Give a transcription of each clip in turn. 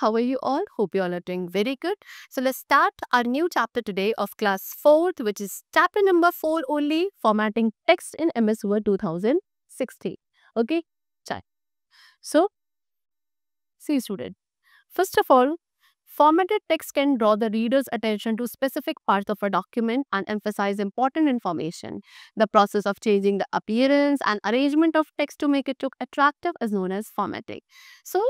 how are you all? Hope you all are doing very good. So let's start our new chapter today of class 4th, which is chapter number 4 only, formatting text in MS Word 2016. Okay, chai. So, see student, first of all, formatted text can draw the reader's attention to specific parts of a document and emphasize important information. The process of changing the appearance and arrangement of text to make it look attractive is known as formatting. So,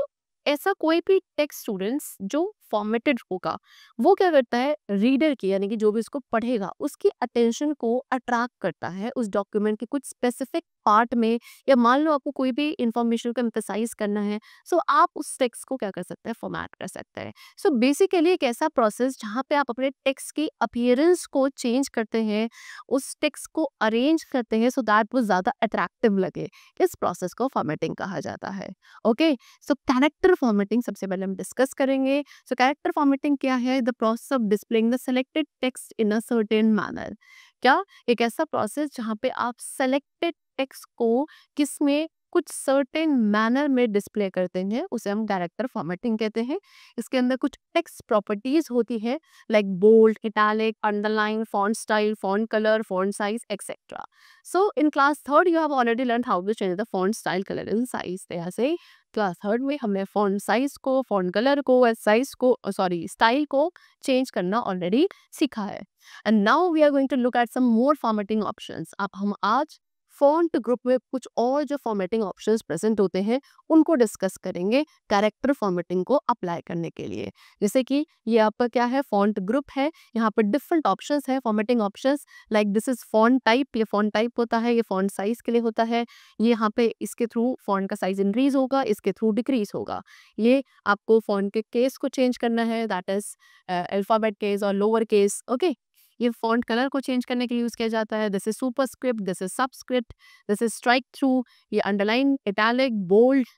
ऐसा कोई भी text students जो formatted होगा वो क्या करता है reader की यानी कि जो भी उसको पढ़ेगा उसकी अटेंशन को अट्रैक्ट करता है उस डॉक्यूमेंट के कुछ स्पेसिफिक पार्ट में, या मान लो आपको कोई भी इंफॉर्मेशन को एम्फसाइज करना है, सो आप उस टेक्स्ट को क्या कर सकते हैं फॉर्मेट कर सकते हैं। सो बेसिकली एक ऐसा प्रोसेस जहाँ पे आप अपने टेक्स्ट की अपीयरेंस को चेंज करते हैं, उस टेक्स्ट को अरेंज करते हैं सो दैट वो ज़्यादा अट्रैक्टिव लगे। इस प्रोसेस को फॉर्मेटिंग कहा जाता है। ओके, सो कैरेक्टर फॉर्मेटिंग सबसे पहले हम डिस्कस करेंगे। सो कैरेक्टर फॉर्मेटिंग क्या है? The process of displaying the selected text in a certain manner. क्या एक ऐसा प्रोसेस जहाँ पे आप सेलेक्टेड टेक्स्ट को किसमें कुछ सर्टेन मैनर में डिस्प्ले करते हैं, उसे हम कैरेक्टर फॉर्मेटिंग कहते हैं। इसके अंदर कुछ टेक्स्ट प्रॉपर्टीज होती है like bold, italic, underline, font style, font colour, font size etcetera. So in class 3rd you have already learn how to change the font style, colour and size. ऐसे class 3rd में हमने font size को, font colour को, size को, style को change करना already सीखा है। And now we are going to look at some more formatting options. अब हम आज फॉन्ट ग्रुप में कुछ और जो फॉर्मेटिंग ऑप्शंस प्रेजेंट होते हैं उनको डिस्कस करेंगे कैरेक्टर फॉर्मेटिंग को अप्लाई करने के लिए। जैसे कि ये आपका क्या है, फॉन्ट ग्रुप है, यहाँ पर डिफरेंट ऑप्शंस है formatting options like this is font type, ये फॉन्ट टाइप होता है, ये फॉन्ट साइज के लिए होता है, ये यहाँ पे इसके थ्रू फॉन्ट का साइज इंक्रीज होगा, इसके थ्रू डिक्रीज होगा। ये आपको फॉन्ट के केस को चेंज करना है, दैट इज अल्फाबेट केस और लोअर केस। ओके, ये फॉन्ट कलर को चेंज करने के लिए यूज किया जाता है। This is superscript, this is subscript, this is strike through, ये अंडरलाइन, इटैलिक, बोल्ड।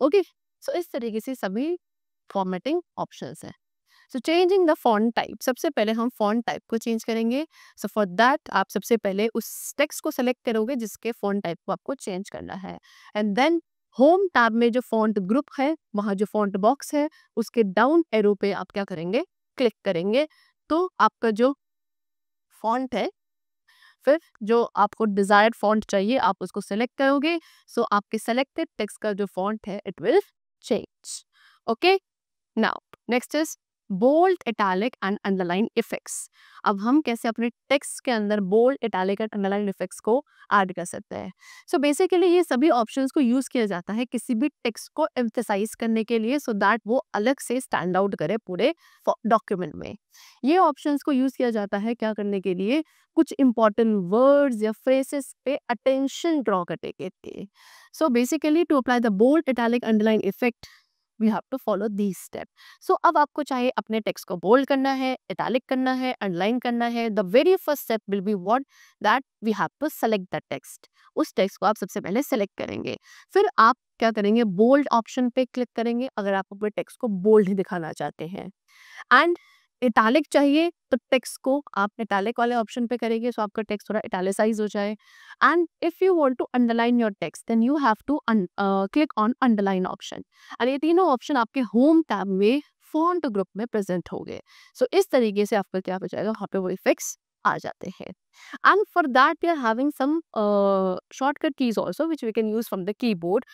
ओके, सो इस तरीके से सभी फॉर्मेटिंग ऑप्शंस हैं। सो चेंजिंग द फॉन्ट टाइप, सबसे पहले हम फॉन्ट टाइप को चेंज करेंगे। सो फॉर दैट आप सबसे पहले उस टेक्स्ट को सेलेक्ट करोगे जिसके फॉन्ट टाइप को आपको चेंज करना है, एंड देन होम टैब में जो फॉन्ट ग्रुप है वहाँ जो फॉन्ट बॉक्स है उसके डाउन एरो पे आप क्या करेंगे, क्लिक करेंगे, तो आपका जो फॉन्ट है, फिर जो आपको डिजायर्ड फॉन्ट चाहिए आप उसको सेलेक्ट करोगे। सो आपके सेलेक्टेड टेक्स्ट का जो फॉन्ट है it will change. Okay, now next is bold, italic and underline effects. अब हम कैसे अपने टेक्स्ट के अंदर bold, italic and underline effects को ऐड कर सकते हैं। सो बेसिकली ये सभी ऑप्शंस को यूज किया जाता है किसी भी टेक्स्ट को एम्फसाइज करने के लिए, सो दैट वो अलग से स्टैंड आउट करे पूरे डॉक्यूमेंट में। ये ऑप्शंस को यूज किया जाता है क्या करने के लिए, कुछ इंपॉर्टेंट वर्ड्स या फ्रेजेस पे अटेंशन ड्रॉ करने के लिए। So basically to apply the bold, italic, underline effect we have to follow these step. सो अब आपको चाहे अपने टेक्स्ट को बोल्ड करना है, इटैलिक करना है, अंडरलाइन करना है, the very first step will be what, that we have to select the text. उस टेक्स्ट को आप सबसे पहले सेलेक्ट करेंगे, फिर आप क्या करेंगे, बोल्ड ऑप्शन पे क्लिक करेंगे अगर आप अपने टेक्स्ट को बोल्ड ही दिखाना चाहते हैं। एंड इटैलिक चाहिए तो टेक्स्ट को आप इटैलिक वाले ऑप्शन पे करेंगे, सो आपका टेक्स्ट थोड़ा इटैलिसाइज हो जाए। And if you want to underline your text then you have to click on underline option, and ये तीनों ऑप्शन आपके होम टैब में फॉन्ट ग्रुप में प्रेजेंट हो गए। सो इस तरीके से आपका क्या हो जाएगा, वहाँ पे वो इफेक्ट्स आ जाते हैं। And for that we are having some shortcut keys also which we can use from the keyboard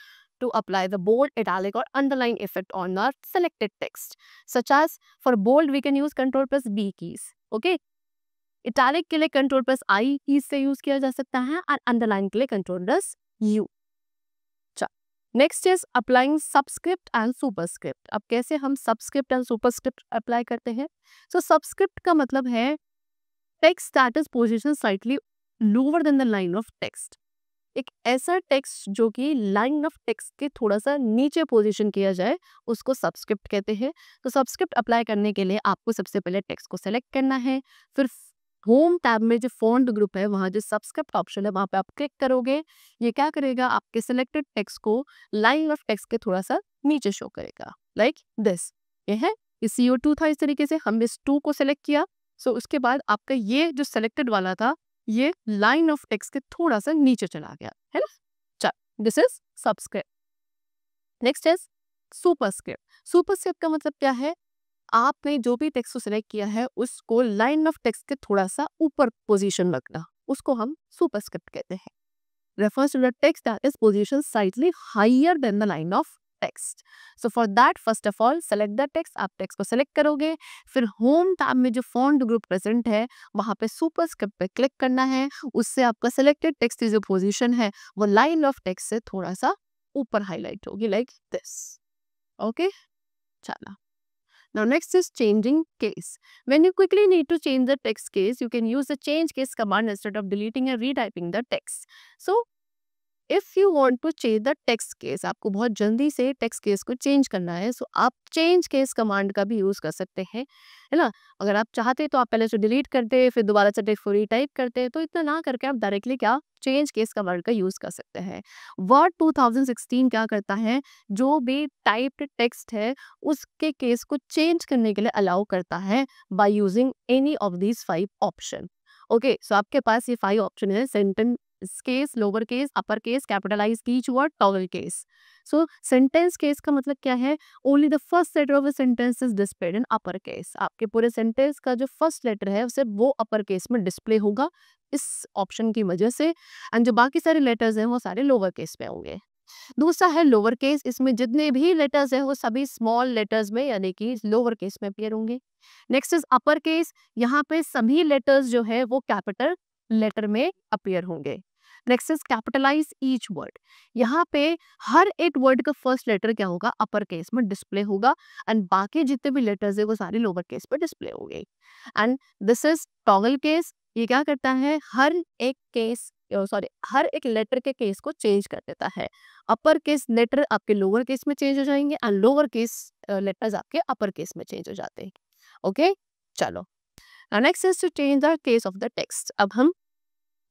to apply the bold, italic or underline effect on our selected text. Such as for bold we can use Ctrl plus B keys. Okay. Italic के लिए Ctrl plus I keys से use किया जा सकता है और underline के लिए Ctrl plus U. Next is applying subscript and superscript. अब कैसे हम subscript and superscript apply करते हैं? So subscript का मतलब है text that is positioned slightly lower than the line of text. एक ऐसा टेक्स्ट जो कि लाइन ऑफ टेक्स्ट के थोड़ा सा नीचे पोजीशन किया जाए उसको सबस्क्रिप्ट कहते हैं। तो सबस्क्रिप्ट अप्लाई करने के लिए आपको सबसे पहले टेक्स्ट को सेलेक्ट करना है, फिर होम टैब में जो फॉन्ट ग्रुप है वहाँ जो सबस्क्रिप्ट ऑप्शन है वहाँ पे आप क्लिक करोगे। ये क्या करेगा, आपके सेलेक्टेड टेक्स्ट को लाइन ऑफ टेक्स्ट के थोड़ा सा नीचे शो करेगा, लाइक दिस। ये है, ये CO2 था, इस तरीके से हम इस 2 को सेलेक्ट किया। सो उसके बाद आपका ये जो सेलेक्टेड वाला था ये लाइन ऑफ टेक्स्ट के थोड़ा सा नीचे चला गया है ना। This is subscript. Next is superscript का मतलब क्या है? आपने जो भी टेक्स्ट को सिलेक्ट किया है उसको लाइन ऑफ टेक्स्ट के थोड़ा सा ऊपर पोजीशन रखना, उसको हम सुपरस्क्रिप्ट कहते हैं। refers to the text that is positioned slightly higher than the line of text. So for that, first of all, select the text. आप टेक्स्ट को सेलेक्ट करोगे, फिर होम टैब में जो फॉन्ट ग्रुप प्रेजेंट है वहां पे सुपरस्क्रिप्ट पे क्लिक करना है। उससे आपका सेलेक्टेड टेक्स्ट की जो पोजीशन है वो लाइन ऑफ टेक्स्ट से थोड़ा सा ऊपर हाईलाइट होगी, लाइक दिस। ओके, चला। Now next is changing case. When you quickly need to change the text case, you can use the change case command instead of deleting and retyping the text. So if you want to change the text case, आपको बहुत जल्दी से text case को change करना है, सो आप change case command का भी यूज कर सकते हैं, है ना। अगर आप चाहते तो आप पहले से डिलीट करते, फिर दोबारा से टेक्स्ट को रीटाइप करते, तो इतना ना करके आप डायरेक्टली क्या चेंज केस कमांड का यूज कर सकते हैं। वर्ड 2016 क्या करता है, जो भी टाइप्ड टेक्स्ट है उसके केस को चेंज करने के लिए अलाउ करता है by using any of these 5 option. Okay, so आपके पास ये 5 ऑप्शन है, sentence case, lower case, upper case, capitalize each word, toggle case. So sentence case का मतलब क्या है, only the first letter of a sentence is displayed in upper case. आपके पूरे सेंटेंस का जो फर्स्ट लेटर है उसे वो अपर केस में डिस्प्ले होगा इस ऑप्शन की वजह से, एंड जो बाकी सारे लेटर्स हैं वो सारे लोअर केस में होंगे। दूसरा है लोअर केस, इसमें जितने भी लेटर्स हैं वो सभी स्मॉल लेटर्स में यानी कि लोअर केस में अपीयर होंगे। नेक्स्ट इज अपर केस, यहाँ पे सभी लेटर्स जो है वो कैपिटल लेटर में अपीयर होंगे। Next is capitalise each word, यहाँ पे हर एक वर्ड का फर्स्ट लेटर क्या होगा, अपर केस में डिस्प्ले होगा, एंड बाकी जितने भी लेटर्स है वो सारे लोअर केस में डिस्प्ले होंगे। And this is toggle case, ये क्या करता है, हर एक लेटर के केस को चेंज कर देता है। अपर केस लेटर आपके लोअर केस में चेंज हो जाएंगे एंड लोअर केस लेटर्स आपके अपर केस में चेंज हो जाते हैं। ओके, चलो। Next is to change the case of the text. अब हम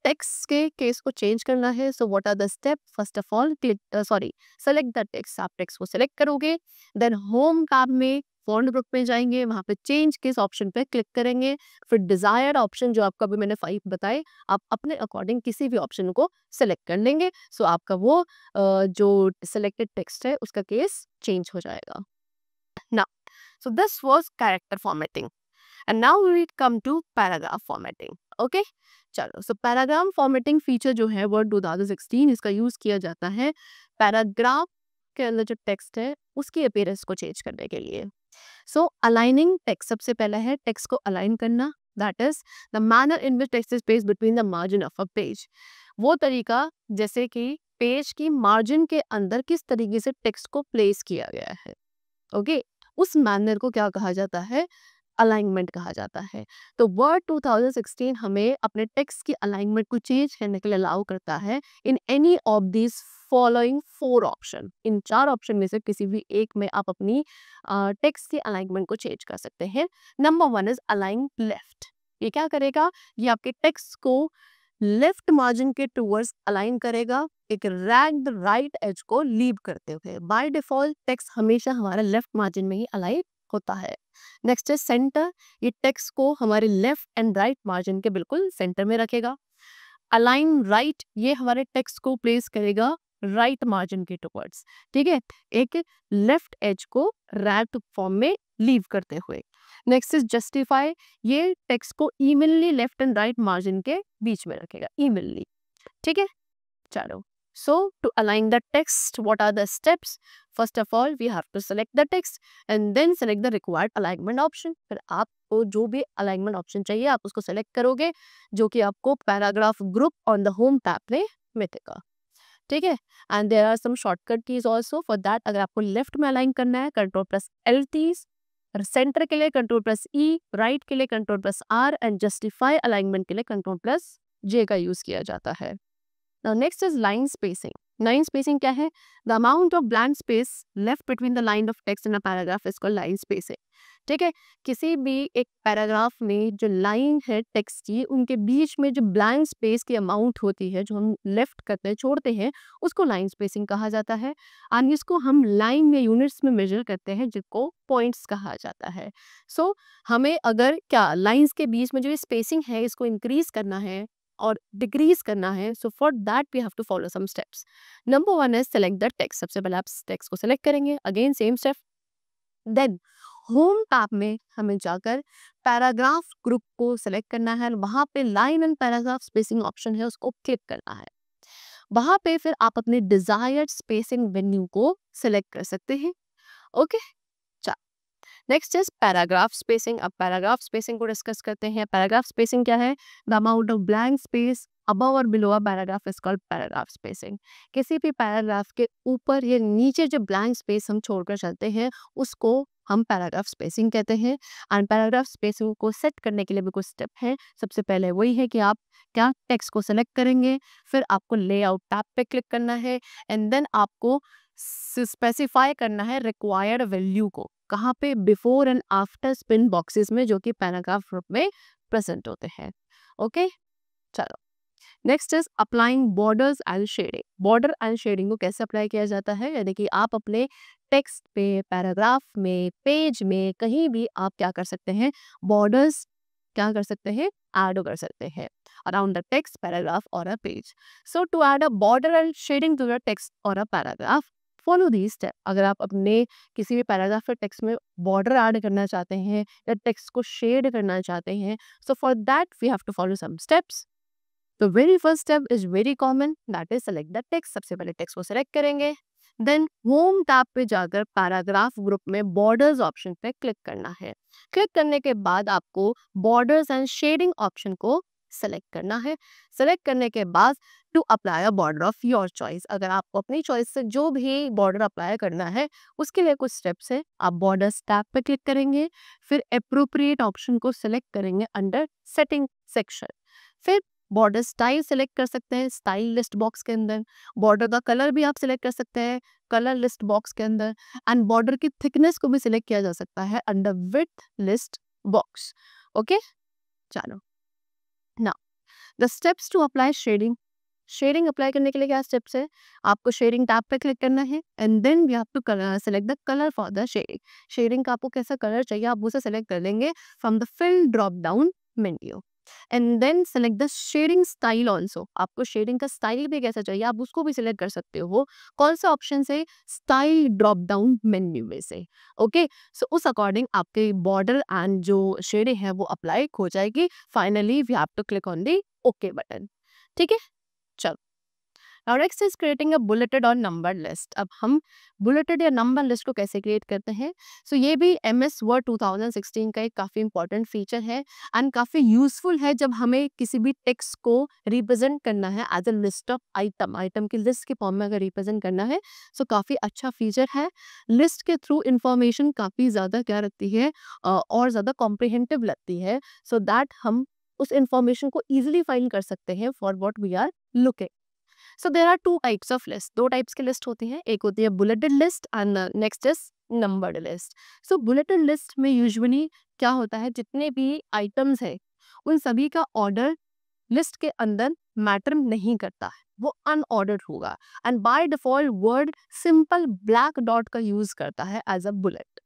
टेक्स्ट के केस को चेंज करना है, so what are the step, first of all select the text. आप टेक्स्ट को सेलेक्ट करोगे, देन होम टैब में फॉन्ट ग्रुप में जाएंगे, वहां पे चेंज केस ऑप्शन पे क्लिक करेंगे, फिर डिजायर्ड ऑप्शन जो आपका भी मैंने 5 बताए, आप अपने अकॉर्डिंग किसी भी ऑप्शन को सेलेक्ट कर लेंगे, सो आपका वो जो सिलेक्टेड टेक्स्ट है उसका केस चेंज हो जाएगा। Now so this was character formatting, and now we come to paragraph formatting. Okay, चलो। सो पैराग्राफ फॉर्मेटिंग फीचर जो है वर्ड 2016 इसका यूज किया जाता है पैराग्राफ के अंदर जो टेक्स्ट है उसकी अपीयरेंस को चेंज करने के लिए। सो अलाइनिंग टेक्स्ट, सबसे पहला है टेक्स्ट को अलाइन करना, that is the manner in which text is placed between the margin of a page. वो तरीका जैसे कि पेज की मार्जिन के अंदर किस तरीके से टेक्स्ट को प्लेस किया गया है। ओके, उस मैनर को क्या कहा जाता है, अलाइनमेंट कहा जाता है। तो वर्ड 2016 हमें अपने टेक्स्ट की अलाइनमेंट को चेंज करने के लिए अलाउ करता है in any of this following 4 option. In 4 option में से किसी भी एक में आप अपनी टेक्स्ट की अलाइनमेंट को चेंज कर सकते हैं। Number 1 is align left. ये क्या करेगा, ये आपके टेक्स्ट को लेफ्ट मार्जिन के टूवर्ड्स अलाइन करेगा, एक रैग्ड राइट एज को लीव करते हुए। बाय डिफॉल्ट टेक्स्ट हमेशा हमारा लेफ्ट मार्जिन में ही अलाइन होता है। नेक्स्ट है सेंटर, ये टेक्स्ट को हमारे लेफ्ट एंड राइट मार्जिन के बिल्कुल सेंटर में रखेगा। अलाइन राइट, ये हमारे टेक्स्ट को प्लेस करेगा राइट मार्जिन के टुवर्ड्स, ठीक है, एक लेफ्ट एज को रैग्ड फॉर्म में लीव करते हुए। नेक्स्ट इज जस्टिफाई, ये टेक्स्ट को evenly left and right margin के बीच में रखेगा, इवनली, ठीक है। चलो, so to align the text, what are the steps? First of all, we have to select the text and then select the required alignment option. फिर आपको जो भी alignment option चाहिए आप उसको select करोगे, जो कि आपको paragraph group on the home tab में मिलेगा, ठीक है। And there are some shortcut keys also for that. अगर आपको लेफ्ट में अलाइन करना है Ctrl+L कीज, सेंटर के लिए Ctrl+E, राइट के लिए Ctrl+R एंड जस्टिफाई अलाइनमेंट के लिए Ctrl+J का यूज किया जाता है। Now next is line spacing. Line spacing क्या है? The amount of blank space left between the line of text in a paragraph is called line spacing. ठीक है, किसी भी एक पैराग्राफ में जो लाइन है टेक्स्ट की, उनके बीच में जो ब्लैंक स्पेस की अमाउंट होती है जो हम लेफ्ट करते हैं, छोड़ते हैं, उसको लाइन स्पेसिंग कहा जाता है। और इसको हम लाइन या यूनिट्स में मेजर करते हैं, जिसको पॉइंट्स कहा जाता है। सो हमें अगर क्या लाइंस के बीच में जो स्पेसिंग है इसको इंक्रीज करना है, और डिक्रीज करना है, so for that we have to follow some steps. Number 1 is select the text. सबसे पहले आप टेक्स्ट को सेलेक्ट करेंगे, again same step. Then home tab में हमें जाकर पैराग्राफ ग्रुप को सेलेक्ट करना है. वहां पे line and paragraph spacing option है, उसको क्लिक करना है. वहां पे फिर आप अपने डिजायर्ड स्पेसिंग वेन्यू को सिलेक्ट कर सकते हैं. Okay. Next is paragraph spacing. अब पैराग्राफ स्पेसिंग को डिस्कस करते हैं. पैराग्राफ स्पेसिंग क्या है? The amount of blank space above और below a paragraph is called paragraph spacing. किसी भी पैराग्राफ के ऊपर या नीचे जो ब्लैंक स्पेस हम छोड़कर चलते हैं उसको हम पैराग्राफ स्पेसिंग कहते हैं. एंड पैराग्राफ स्पेसिंग को सेट करने के लिए भी कुछ स्टेप है. सबसे पहले वही है कि आप क्या टेक्स्ट को सेलेक्ट करेंगे, फिर आपको लेआउट टैब पे क्लिक करना है एंड देन आपको स्पेसिफाई करना है रिक्वायर्ड वैल्यू को. कहाँ पे? Before and after spin boxes में, जो कि पैराग्राफ ग्रुप में प्रेजेंट होते हैं. ओके. चलो, next is applying borders and shading. Border and shading को कैसे अप्लाई किया जाता है? यानी कि आप अपने टेक्स्ट पे, पैराग्राफ में, पेज में, कहीं भी आप क्या कर सकते हैं? बॉर्डर्स क्या कर सकते हैं? ऐड कर सकते हैं अराउंड द टेक्स्ट, पैराग्राफ और a page. So to add a border and shading to the text और a paragraph, follow these step. अगर आप अपने किसी भी पैराग्राफ या टेक्स्ट में बॉर्डर ऐड करना चाहते हैं या टेक्स्ट को शेड करना चाहते हैं, so for that we have to follow some steps. The very first step is very common, that is select the text. सबसे पहले टेक्स्ट को सेलेक्ट करेंगे. देन होम टैब पे जाकर पैराग्राफ ग्रुप में बॉर्डर्स ऑप्शन पे क्लिक करना है. क्लिक करने के बाद आपको बॉर्डर्स एंड शेडिंग ऑप्शन को सेलेक्ट करना है. सेलेक्ट करने के बाद to apply a border of your choice. अगर आपको अपनी चॉइस से जो भी बॉर्डर अप्लाई करना है उसके लिए कुछ स्टेप्स है. आप बॉर्डर्स टैब पे क्लिक करेंगे, फिर अप्रोप्रिएट ऑप्शन को सिलेक्ट करेंगे अंडर सेटिंग सेक्शन. फिर बॉर्डर स्टाइल सेलेक्ट कर सकते हैं स्टाइल लिस्ट बॉक्स के अंदर. बॉर्डर का कलर भी आप सिलेक्ट कर सकते हैं कलर लिस्ट बॉक्स के अंदर. एंड बॉर्डर की थिकनेस को भी सिलेक्ट किया जा सकता है under width list box. Okay. चलो, now the steps to apply shading. Shading apply करने के लिए क्या स्टेप्स है? आपको शेडिंग टैब पे क्लिक करना है and then we have to select the colour for the shading. Shading का आपको कैसा कलर चाहिए आप उसे सेलेक्ट कर लेंगे from the fill drop down menu. And then select the shading style also. आपको शेडिंग का स्टाइल भी कैसा चाहिए आप उसको भी सिलेक्ट कर सकते हो. कौन सा ऑप्शन से? स्टाइल ड्रॉप डाउन मेन्यू में से. ओके. सो उस अकॉर्डिंग आपके बॉर्डर एंड जो शेडिंग है वो अप्लाई हो जाएगी. Finally we have to click on the okay button. ठीक है. चलो, Now next is creating a bulleted और numbered list. अब हम bulleted या numbered list को कैसे create करते हैं? So ये भी MS Word 2016 का एक काफ़ी important feature है and काफ़ी useful है जब हमें किसी भी text को represent करना है as a list of item की list के form में अगर represent करना है, so काफ़ी अच्छा feature है. list के through information काफ़ी ज़्यादा क्या रखती है और ज़्यादा comprehensive लगती है, so that हम उस information को easily find कर सकते हैं for what we are looking. So there are two types of list. दो टाइप्स की लिस्ट होती है. एक होती है bulleted list and next is numbered list. So bulleted list में यूजुअली क्या होता है, जितने भी आइटम्स है उन सभी का ऑर्डर लिस्ट के अंदर मैटर नहीं करता है, वो अनऑर्डर्ड होगा and by default word simple black dot का यूज करता है एज अ बुलेट.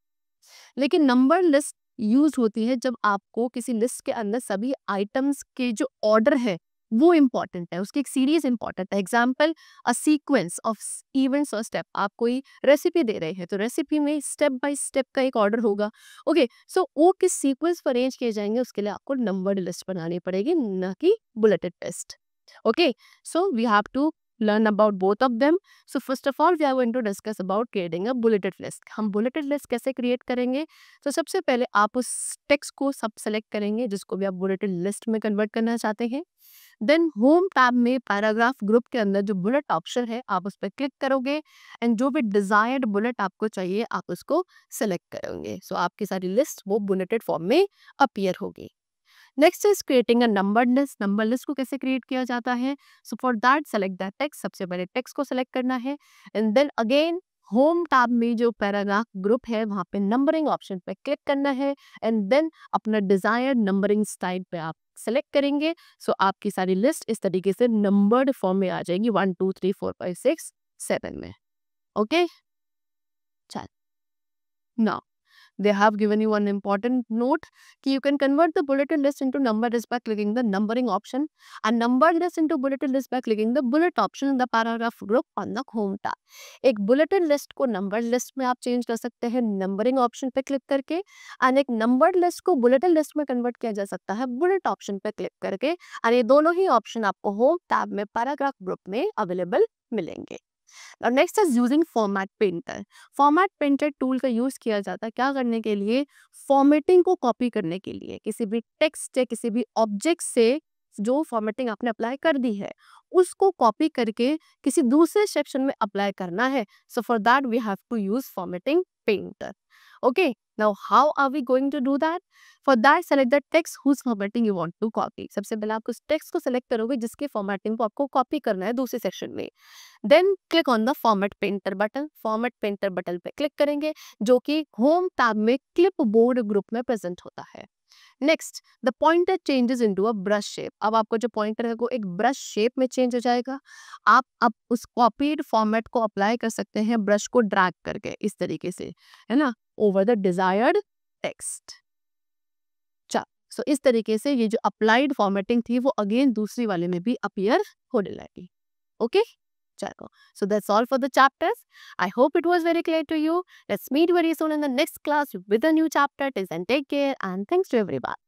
लेकिन नंबर लिस्ट यूज होती है जब आपको किसी लिस्ट के अंदर सभी आइटम्स के जो ऑर्डर है वो इम्पॉर्टेंट है, उसकी एक सीरीज इंपॉर्टेंट है. Example, a sequence of events और स्टेप. आप कोई रेसिपी दे रहे हैं तो रेसिपी में स्टेप बाय स्टेप का एक ऑर्डर होगा. ओके. सो वो किस सीक्वेंस पर अरेंज किए जाएंगे उसके लिए आपको नंबर्ड लिस्ट बनानी पड़ेगी, ना कि bulleted list. Okay. So we have to learn about both of them. So first of all we are going to discuss about creating a bulleted list. हम bulleted list कैसे create करेंगे? तो सबसे पहले आप उस टेक्स्ट को सब सेलेक्ट करेंगे जिसको भी आप bulleted list में कन्वर्ट करना चाहते हैं. देन होम टैब में पैराग्राफ ग्रुप के अंदर जो बुलेट ऑप्शन है आप उस पर क्लिक करोगे एंड जो भी डिजायर्ड बुलेट आपको चाहिए आप उसको सेलेक्ट करोगे. सो आपकी सारी लिस्ट वो बुलेटेड फॉर्म में अपीयर होगी. Next is creating a numbered list. Number list को कैसे क्रिएट किया जाता है? So for that select that text. सबसे पहले टेक्स्ट को सेलेक्ट करना है and then again home tab में जो पैराग्राफ ग्रुप है वहां पे नंबरिंग ऑप्शन पे क्लिक करना है एंड देन अपना डिजायर्ड नंबरिंग स्टाइल पे आप सेलेक्ट करेंगे. सो आपकी सारी लिस्ट इस तरीके से नंबर्ड फॉर्म में आ जाएगी 1 2 3 4 5 6 7 में. ओके. चल, now they have given you an important note कि you can convert the bulleted list into numbered list by clicking the numbering option and numbered list into bulleted list by clicking the bullet option in the paragraph group on the home tab. एक bulleted list को numbered list में आप change कर सकते हैं numbering option पे click करके, और एक numbered list को bulleted list में कन्वर्ट किया जा सकता है bullet option पे क्लिक करके, और ये दोनों ही ऑप्शन आपको होम टैब में पैराग्राफ ग्रुप में अवेलेबल मिलेंगे. Now next is using format painter. Format painter tool का यूज किया जाता है क्या करने के लिए, फॉर्मेटिंग को कॉपी करने के लिए. किसी भी टेक्स्ट या किसी भी ऑब्जेक्ट से जो फॉर्मेटिंग आपने अप्लाई कर दी है उसको कॉपी करके किसी दूसरे सेक्शन में अप्लाई करना है. So for that we have to use formatting painter. Okay, now how are we going to do that? For that, select the text whose formatting you want to copy. सबसे पहले आप उस text को select करोगे जिसके formatting को आपको copy करना है दूसरे सेक्शन में. Then click on the format painter button. Format painter button पे क्लिक करेंगे जो कि होम टैब में क्लिप बोर्ड ग्रुप में प्रेजेंट होता है. Next, the pointer changes into a brush shape. अब आपको जो पॉइंटर है वो एक ब्रश शेप में चेंज हो जाएगा. आप अब उस कॉपीड फॉर्मेट को अप्लाई कर सकते हैं ब्रश को ड्रैग करके इस तरीके से, है ना, ओवर द डिजायर्ड टेक्स्ट. सो इस तरीके से ये जो अप्लाइड फॉर्मेटिंग थी वो अगेन दूसरी वाले में भी अपीयर होने लगी. ओके, चलो, so that's all for the chapters. I hope it was very clear to you. Let's meet very soon in the next class with a new chapter. Till then, take care and thanks to everyone.